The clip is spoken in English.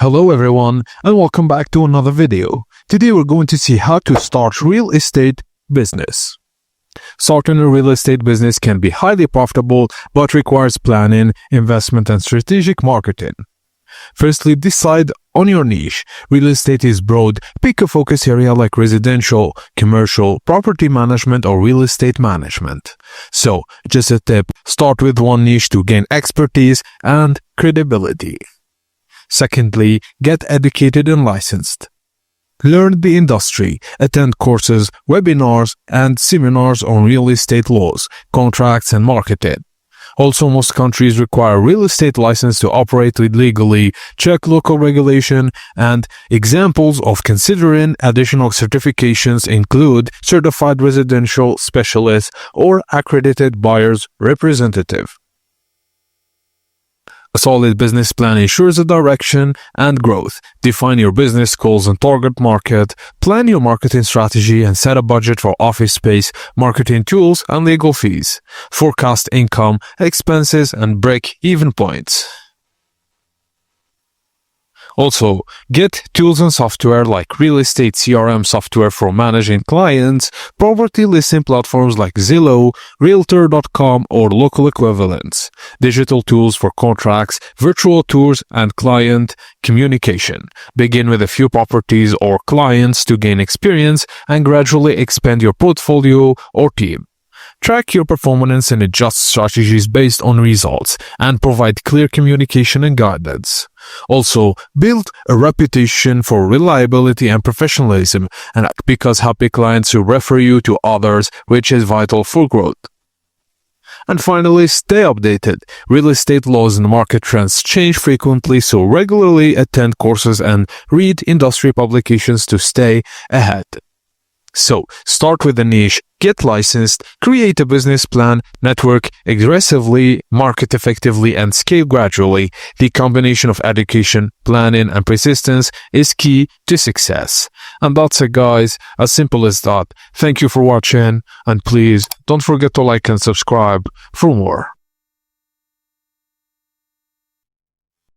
Hello everyone and welcome back to another video. Today we're going to see how to start real estate business. Starting a real estate business can be highly profitable but requires planning, investment and strategic marketing. Firstly, decide on your niche. Real estate is broad. Pick a focus area like residential, commercial, property management or real estate management. So, just a tip, start with one niche to gain expertise and credibility. Secondly, get educated and licensed. Learn the industry, attend courses, webinars, and seminars on real estate laws, contracts, and marketing. Also, most countries require real estate license to operate legally. Check local regulation, and examples of considering additional certifications include certified residential specialist or accredited buyer's representative. A solid business plan ensures a direction and growth. Define your business goals and target market. Plan your marketing strategy and set a budget for office space, marketing tools, and legal fees. Forecast income, expenses, and break-even points. Also, get tools and software like real estate CRM software for managing clients, property listing platforms like Zillow, Realtor.com or local equivalents, digital tools for contracts, virtual tours, and client communication. Begin with a few properties or clients to gain experience and gradually expand your portfolio or team. Track your performance and adjust strategies based on results and provide clear communication and guidance. Also, build a reputation for reliability and professionalism, and because happy clients will refer you to others, which is vital for growth. And finally, stay updated. Real estate laws and market trends change frequently, so regularly attend courses and read industry publications to stay ahead. So, start with a niche, get licensed, create a business plan, network aggressively, market effectively, and scale gradually. The combination of education, planning, and persistence is key to success. And that's it, guys. As simple as that. Thank you for watching, and please don't forget to like and subscribe for more.